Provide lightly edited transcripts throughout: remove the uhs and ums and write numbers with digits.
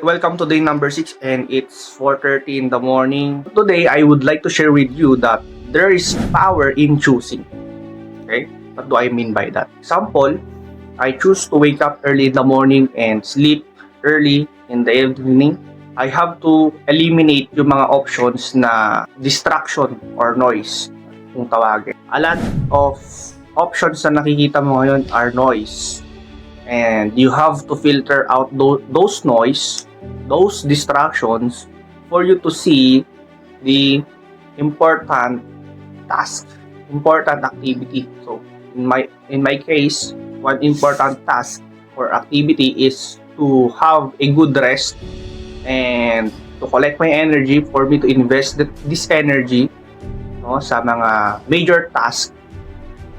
Welcome to day number 6 and it's 4:30 in the morning. Today, I would like to share with you that there is power in choosing. Okay? What do I mean by that? Example, I choose to wake up early in the morning and sleep early in the evening. I have to eliminate yung mga options na distraction or noise, kung tawagin. A lot of options na nakikita mo ngayon are noise. And you have to filter out those noise, those distractions for you to see the important task, important activity. So in my case, one important task or activity is to have a good rest and to collect my energy for me to invest this energy, no, sa mga major task,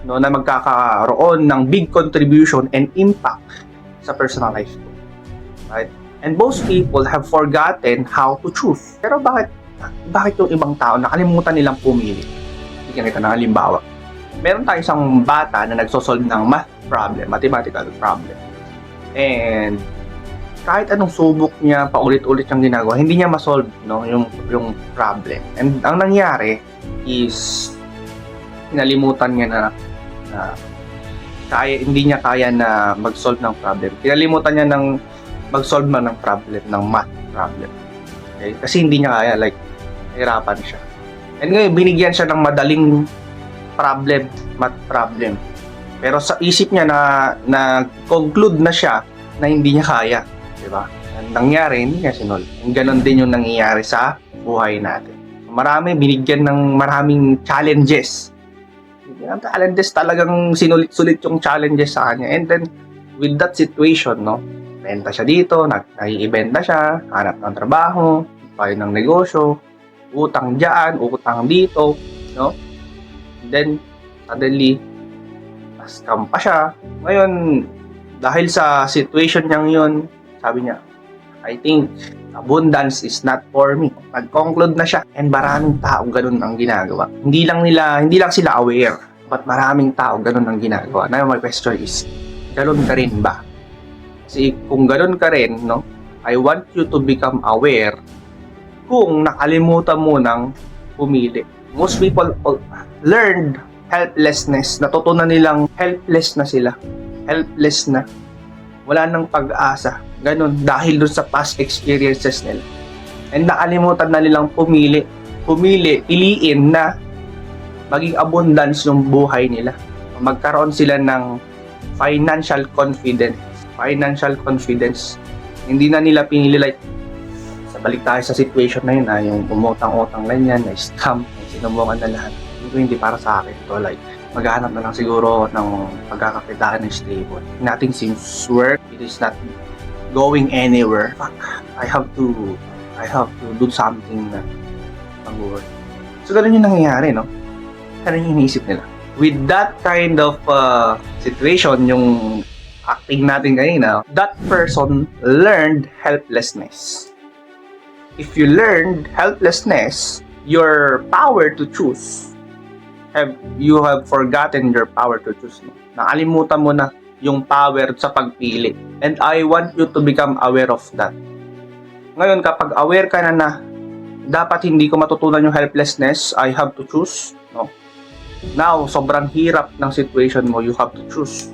no, na magkakaroon ng big contribution and impact sa personal life ko. Right? And most people have forgotten how to choose. Pero bakit yung ibang tao nakalimutan nilang pumili? Bigyan kita ng halimbawa. Meron tayong isang bata na nagsosolve ng math problem, mathematical problem. And kahit anong subok niya, paulit-ulit siyang ginagawa, hindi niya ma-solve, no, yung problem. And ang nangyari is kinalimutan niya na hindi niya kaya na mag-solve ng problem. Kinalimutan niya ng mag-solve ng problem, ng math problem. Okay? Kasi hindi niya kaya, like, hirapan siya. And ngayon, binigyan siya ng madaling problem, math problem. Pero sa isip niya na conclude na siya na hindi niya kaya. Diba? Ang nangyari, hindi niya sinolve. And ganon din yung nangyayari sa buhay natin. Marami, binigyan ng maraming challenges. Ang challenges, talagang sinulit-sulit yung challenges sa kanya. And then, with that situation, no, benta siya dito, nag-ibenta siya, hanap ng trabaho, tayo ng negosyo, utang dyan, utang dito, no? And then, suddenly, scam pa siya. Ngayon, dahil sa situation niyang yun, sabi niya, I think abundance is not for me. Nag-conclude na siya. And maraming tao ganun ang ginagawa. Hindi lang sila aware, but maraming tao ganun ang ginagawa. Now my question is, ganun ka rin ba? Kasi kung ganun ka rin, no, I want you to become aware kung nakalimutan mo nang pumili. Most people learned helplessness. Natutunan nilang helpless na sila. Helpless na. Wala nang pag-asa. Ganun, dahil dun sa past experiences nila. And nakalimutan na nilang pumili, piliin na maging abundance yung buhay nila. Magkaroon sila ng financial confidence. Hindi na nila pinili, like, balik tayo sa situation na yun, yung umutang-utang lang yan, na scam, sinumbungan na lahat. Hindi para sa akin ito, like, maghahanap na lang siguro ng pagkakakitaan ng stable. Nothing seems work. It is not going anywhere. Fuck, I have to do something na mag-work. So, ganun yung nangyayari, no? Ganun yung iniisip nila. With that kind of situation, yung acting natin kanina, that person learned helplessness. If you learned helplessness, your power to choose, you have forgotten your power to choose. No? Nakalimutan mo na yung power sa pagpili. And I want you to become aware of that. Ngayon, kapag aware ka na dapat hindi ko matutunan yung helplessness, I have to choose. No? Now, sobrang hirap ng situation mo, you have to choose.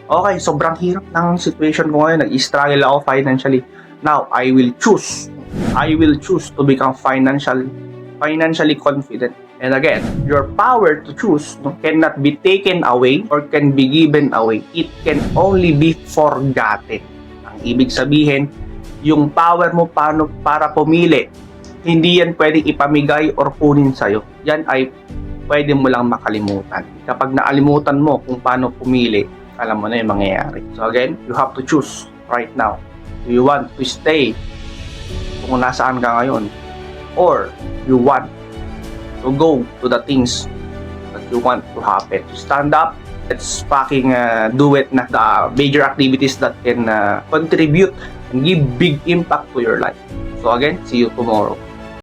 Okay, sobrang hirap ng situation ko ngayon, nag-struggle ako financially. Now, I will choose to become financially confident. And again, your power to choose, no, cannot be taken away or can be given away. It can only be forgotten. Ang ibig sabihin, yung power mo para pumili, hindi yan pwedeng ipamigay or kunin sa'yo. Yan ay pwede mo lang makalimutan. Kapag naalimutan mo kung paano pumili, alam mo na yung mangyayari. So again, you have to choose right now. Do you want to stay kung nasaan ka ngayon? Or you want to go to the things that you want to happen? To stand up, let's fucking do it na. The major activities that can contribute and give big impact to your life. So again, see you tomorrow.